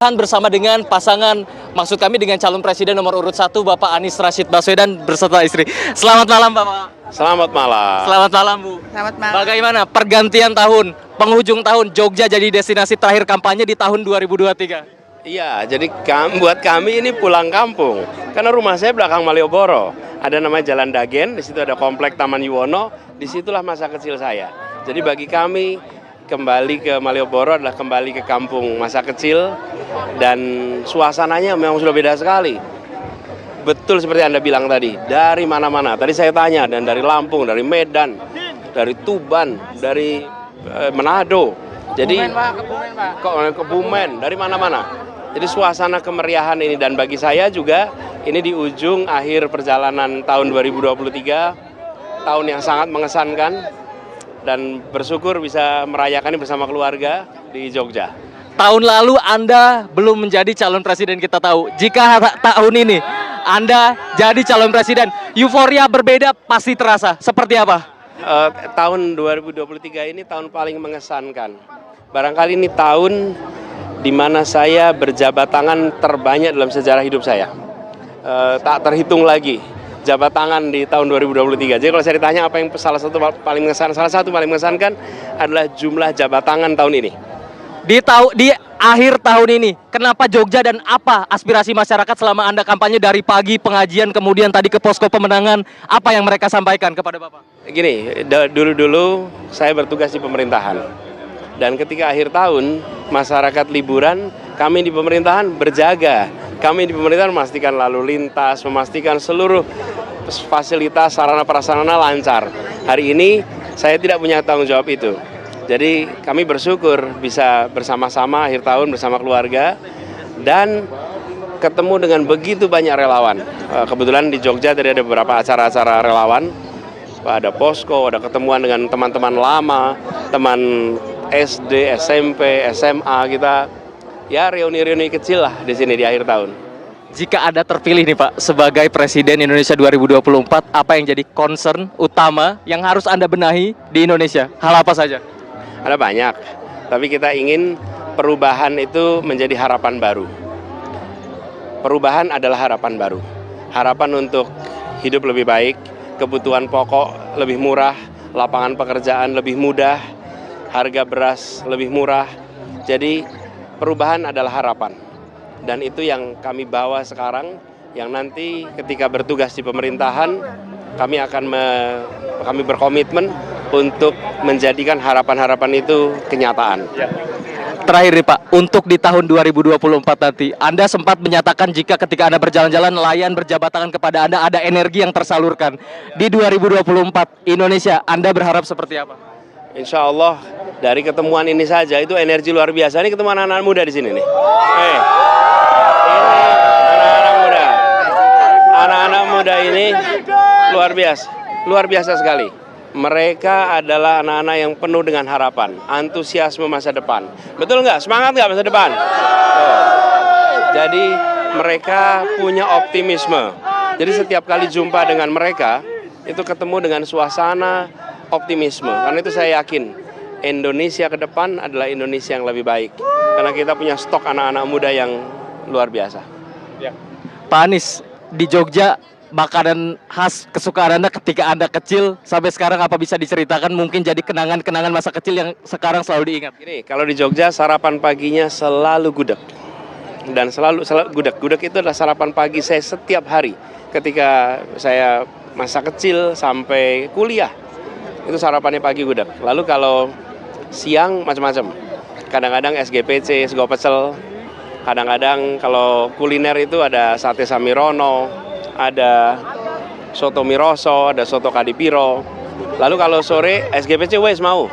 Bersama dengan pasangan, maksud kami dengan calon presiden nomor urut 1 Bapak Anies Rashid Baswedan beserta istri. Selamat malam Bapak. Selamat malam. Selamat malam Bu. Selamat malam. Bagaimana pergantian tahun, penghujung tahun, Jogja jadi destinasi terakhir kampanye di tahun 2023? Iya, jadi buat kami ini pulang kampung. Karena rumah saya belakang Malioboro. Ada namanya Jalan Dagen, di situ ada komplek Taman Yuwono, disitulah masa kecil saya. Jadi bagi kami kembali ke Malioboro adalah kembali ke kampung masa kecil dan suasananya memang sudah beda sekali. Betul seperti Anda bilang tadi, dari mana-mana. Tadi saya tanya, dan dari Lampung, dari Medan, dari Tuban, dari Manado. Jadi Kebumen, dari mana-mana. Jadi suasana kemeriahan ini, dan bagi saya juga ini di ujung akhir perjalanan tahun 2023, tahun yang sangat mengesankan. Dan bersyukur bisa merayakan ini bersama keluarga di Jogja. Tahun lalu Anda belum menjadi calon presiden, kita tahu. Jika tahun ini Anda jadi calon presiden, euforia berbeda pasti terasa. Seperti apa? Tahun 2023 ini tahun paling mengesankan. Barangkali ini tahun di mana saya berjabat tangan terbanyak dalam sejarah hidup saya. Tak terhitung lagi jabat tangan di tahun 2023. Jadi kalau saya ditanya apa yang salah satu paling mengesankan adalah jumlah jabat tangan tahun ini. Di akhir tahun ini, kenapa Jogja dan apa aspirasi masyarakat selama Anda kampanye dari pagi pengajian kemudian tadi ke posko pemenangan, apa yang mereka sampaikan kepada Bapak? Gini, dulu saya bertugas di pemerintahan. Dan ketika akhir tahun, masyarakat liburan, kami di pemerintahan berjaga. Kami di pemerintahan memastikan lalu lintas, memastikan seluruh fasilitas sarana prasarana lancar. Hari ini saya tidak punya tanggung jawab itu. Jadi kami bersyukur bisa bersama-sama akhir tahun bersama keluarga dan ketemu dengan begitu banyak relawan. Kebetulan di Jogja tadi ada beberapa acara-acara relawan. Ada posko, ada ketemuan dengan teman-teman lama, teman SD, SMP, SMA, kita ya reuni-reuni kecil lah di sini di akhir tahun. Jika Anda terpilih nih Pak sebagai Presiden Indonesia 2024, apa yang jadi concern utama yang harus Anda benahi di Indonesia? Hal apa saja? Ada banyak, tapi kita ingin perubahan itu menjadi harapan baru. Perubahan adalah harapan baru. Harapan untuk hidup lebih baik, kebutuhan pokok lebih murah, lapangan pekerjaan lebih mudah, harga beras lebih murah. Jadi perubahan adalah harapan. Dan itu yang kami bawa sekarang, yang nanti ketika bertugas di pemerintahan, kami berkomitmen untuk menjadikan harapan-harapan itu kenyataan. Terakhir nih Pak, untuk di tahun 2024 nanti, Anda sempat menyatakan jika ketika Anda berjalan-jalan, nelayan berjabat tangan kepada Anda, ada energi yang tersalurkan. Di 2024 Indonesia, Anda berharap seperti apa? Insya Allah dari ketemuan ini saja itu energi luar biasa. Ini ketemu anak-anak muda di sini nih. Ini anak-anak muda. Anak-anak muda ini luar biasa sekali. Mereka adalah anak-anak yang penuh dengan harapan, antusiasme masa depan. Betul nggak? Semangat nggak masa depan? Jadi mereka punya optimisme. Jadi setiap kali jumpa dengan mereka, itu ketemu dengan suasana optimisme. Karena itu saya yakin Indonesia ke depan adalah Indonesia yang lebih baik. Karena kita punya stok anak-anak muda yang luar biasa. Pak Anies, di Jogja makanan khas kesukaan Anda ketika Anda kecil sampai sekarang apa bisa diceritakan, mungkin jadi kenangan-kenangan masa kecil yang sekarang selalu diingat? Gini, kalau di Jogja sarapan paginya selalu gudeg. Dan selalu gudeg. Gudeg itu adalah sarapan pagi saya setiap hari. Ketika saya masa kecil sampai kuliah, itu sarapannya pagi gudeg. Lalu kalau siang macam-macam. Kadang-kadang SGPC, sego pecel. Kadang-kadang kalau kuliner itu ada sate Samirono, ada soto Miroso, ada soto Kadipiro. Lalu kalau sore SGPC wes mau.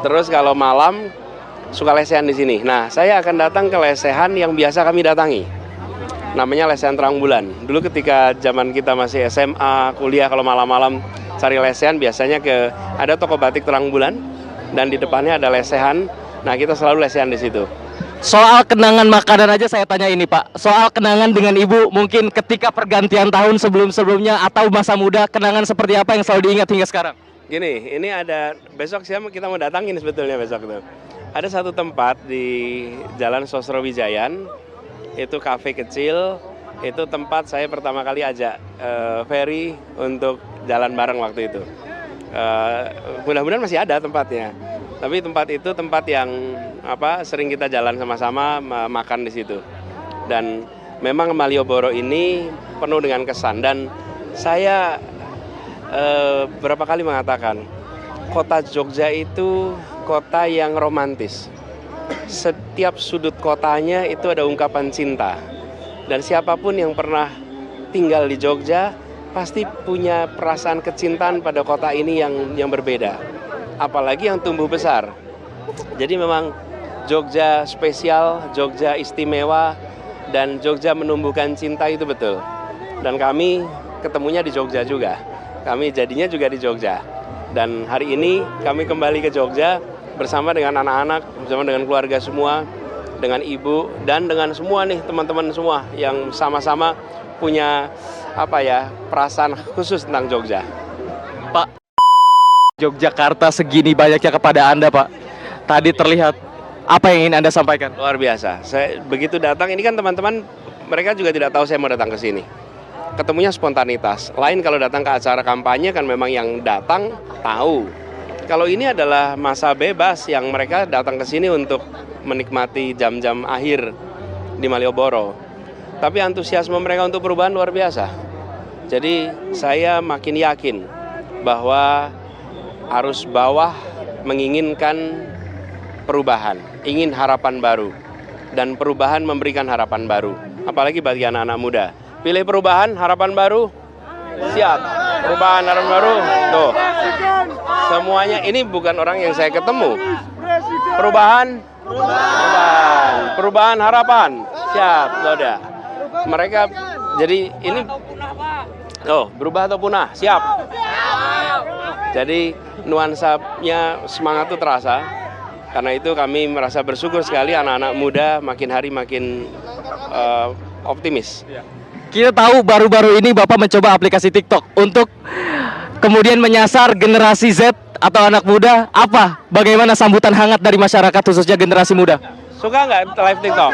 Terus kalau malam suka lesehan di sini. Nah, saya akan datang ke lesehan yang biasa kami datangi. Namanya lesehan terang bulan. Dulu ketika zaman kita masih SMA, kuliah, kalau malam-malam cari lesehan biasanya ada toko batik terang bulan dan di depannya ada lesehan. Nah, kita selalu lesehan di situ. Soal kenangan makanan aja saya tanya ini Pak. Soal kenangan dengan Ibu mungkin ketika pergantian tahun sebelum-sebelumnya atau masa muda, kenangan seperti apa yang selalu diingat hingga sekarang? Gini, ini ada besok siapa kita mau datangin sebetulnya besok itu. Ada satu tempat di Jalan Sosrowijayan, itu kafe kecil, itu tempat saya pertama kali ajak Ferry untuk jalan bareng waktu itu. Mudah-mudahan masih ada tempatnya. Tapi tempat itu tempat yang sering kita jalan sama-sama makan di situ. Dan memang Malioboro ini penuh dengan kesan, dan saya berapa kali mengatakan kota Jogja itu kota yang romantis. Setiap sudut kotanya itu ada ungkapan cinta. Dan siapapun yang pernah tinggal di Jogja pasti punya perasaan kecintaan pada kota ini yang berbeda. Apalagi yang tumbuh besar. Jadi memang Jogja spesial, Jogja istimewa, dan Jogja menumbuhkan cinta itu betul. Dan kami ketemunya di Jogja juga. Kami jadinya juga di Jogja. Dan hari ini kami kembali ke Jogja bersama dengan anak-anak, bersama dengan keluarga semua, dengan ibu, dan dengan semua nih teman-teman semua yang sama-sama punya perasaan khusus tentang Jogja. Pak, Yogyakarta segini banyaknya kepada Anda, Pak. Tadi terlihat, apa yang ingin Anda sampaikan? Luar biasa. Saya begitu datang, ini kan teman-teman mereka juga tidak tahu saya mau datang ke sini. Ketemunya spontanitas. Lain kalau datang ke acara kampanye kan memang yang datang tahu. Kalau ini adalah masa bebas yang mereka datang ke sini untuk menikmati jam-jam akhir di Malioboro. Tapi antusiasme mereka untuk perubahan luar biasa. Jadi saya makin yakin bahwa arus bawah menginginkan perubahan, ingin harapan baru. Dan perubahan memberikan harapan baru. Apalagi bagi anak-anak muda. Pilih perubahan, harapan baru, siap. Perubahan, harapan baru, tuh. Semuanya ini bukan orang yang saya ketemu. Perubahan, perubahan harapan, siap, sudah. Mereka jadi ini, berubah atau punah, siap. Jadi nuansanya semangat itu terasa. Karena itu kami merasa bersyukur sekali anak-anak muda makin hari makin optimis. Kita tahu baru-baru ini Bapak mencoba aplikasi TikTok untuk kemudian menyasar generasi Z atau anak muda. Bagaimana sambutan hangat dari masyarakat khususnya generasi muda? Suka nggak live TikTok?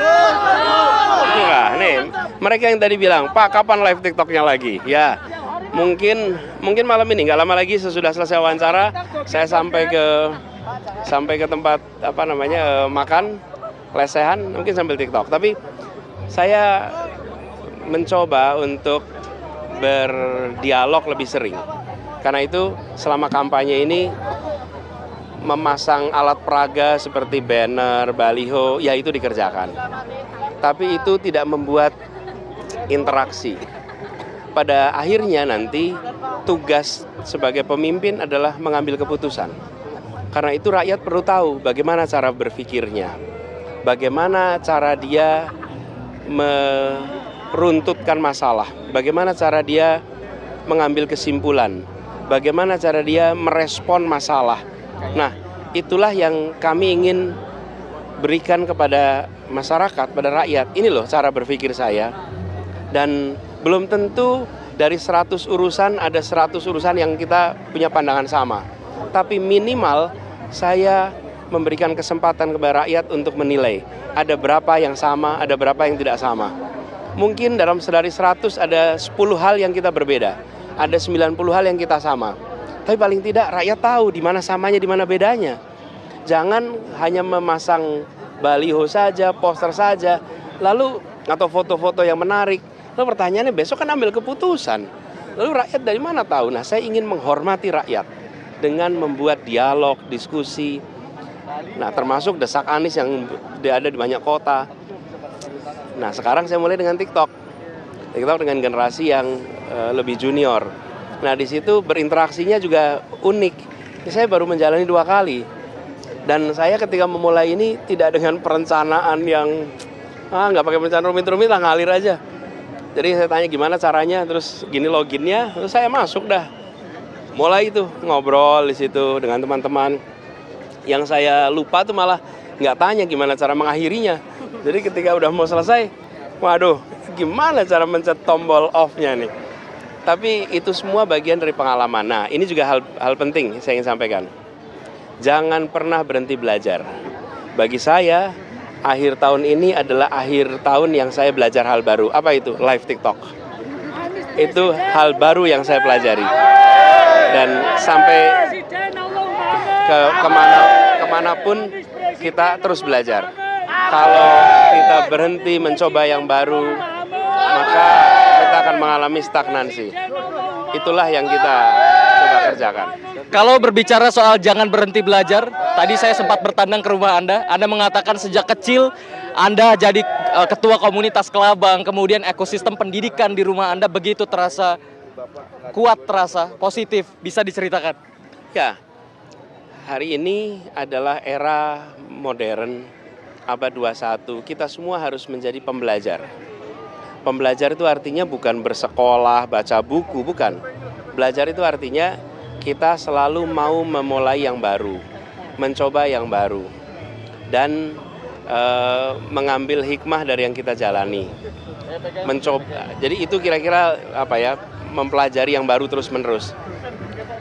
Suka. Nih, mereka yang tadi bilang, Pak, kapan live TikToknya lagi? Ya, mungkin malam ini, nggak lama lagi sesudah selesai wawancara, saya sampai ke tempat makan, lesehan, mungkin sambil TikTok. Tapi saya mencoba untuk berdialog lebih sering. Karena itu selama kampanye ini memasang alat peraga seperti banner, baliho, ya itu dikerjakan. Tapi itu tidak membuat interaksi. Pada akhirnya nanti tugas sebagai pemimpin adalah mengambil keputusan. Karena itu rakyat perlu tahu bagaimana cara berpikirnya. Bagaimana cara dia meruntutkan masalah. Bagaimana cara dia mengambil kesimpulan. Bagaimana cara dia merespon masalah. Nah, itulah yang kami ingin berikan kepada masyarakat, pada rakyat. Ini loh cara berpikir saya. Dan belum tentu dari 100 urusan ada 100 urusan yang kita punya pandangan sama. Tapi minimal saya memberikan kesempatan kepada rakyat untuk menilai. Ada berapa yang sama, ada berapa yang tidak sama. Mungkin dari 100 ada 10 hal yang kita berbeda. Ada 90 hal yang kita sama. Tapi paling tidak rakyat tahu di mana samanya, di mana bedanya. Jangan hanya memasang baliho saja, poster saja, lalu atau foto-foto yang menarik. Lalu pertanyaannya besok kan ambil keputusan. Lalu rakyat dari mana tahu? Nah, saya ingin menghormati rakyat dengan membuat dialog, diskusi. Nah, termasuk desak Anies yang ada di banyak kota. Nah, sekarang saya mulai dengan TikTok. TikTok dengan generasi yang lebih junior. Nah, di situ berinteraksinya juga unik. Saya baru menjalani 2 kali. Dan saya ketika memulai ini tidak dengan perencanaan yang nggak pakai perencanaan rumit-rumit lah, ngalir aja. Jadi saya tanya gimana caranya, terus gini loginnya, terus saya masuk dah. Mulai itu ngobrol di situ dengan teman-teman. Yang saya lupa tuh malah nggak tanya gimana cara mengakhirinya. Jadi ketika udah mau selesai, waduh, gimana cara mencet tombol off-nya nih. Tapi itu semua bagian dari pengalaman. Nah, ini juga hal penting saya ingin sampaikan. Jangan pernah berhenti belajar. Bagi saya, akhir tahun ini adalah akhir tahun yang saya belajar hal baru. Apa itu? Live TikTok. Itu hal baru yang saya pelajari. Dan sampai kemanapun kita terus belajar. Kalau kita berhenti mencoba yang baru, maka kita akan mengalami stagnansi. Itulah yang kita coba kerjakan. Kalau berbicara soal jangan berhenti belajar, tadi saya sempat bertandang ke rumah Anda. Anda mengatakan sejak kecil Anda jadi ketua komunitas kelabang, kemudian ekosistem pendidikan di rumah Anda begitu terasa kuat, terasa positif. Bisa diceritakan? Ya, hari ini adalah era modern, abad 21. Kita semua harus menjadi pembelajar. Pembelajar itu artinya bukan bersekolah, baca buku, bukan. Belajar itu artinya kita selalu mau memulai yang baru, mencoba yang baru, dan mengambil hikmah dari yang kita jalani. Mencoba. Jadi itu kira-kira apa ya? Mempelajari yang baru terus-menerus.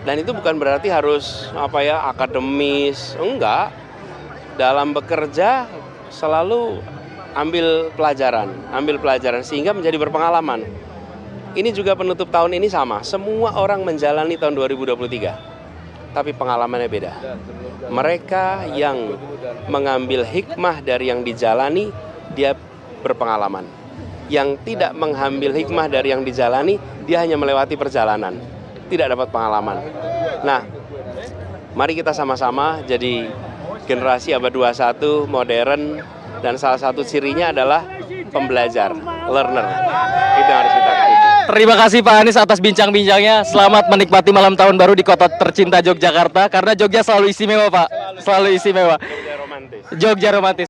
Dan itu bukan berarti harus apa ya akademis, enggak. Dalam bekerja selalu ambil pelajaran sehingga menjadi berpengalaman. Ini juga penutup tahun ini sama, semua orang menjalani tahun 2023, tapi pengalamannya beda. Mereka yang mengambil hikmah dari yang dijalani, dia berpengalaman. Yang tidak mengambil hikmah dari yang dijalani, dia hanya melewati perjalanan, tidak dapat pengalaman. Nah, mari kita sama-sama jadi generasi abad 21 modern, dan salah satu cirinya adalah pembelajar, learner. Itu yang harus kita tuju. Terima kasih Pak Anies atas bincang-bincangnya. Selamat menikmati malam tahun baru di kota tercinta Yogyakarta. Karena Jogja selalu istimewa Pak, selalu istimewa. Jogja romantis. Jogja romantis.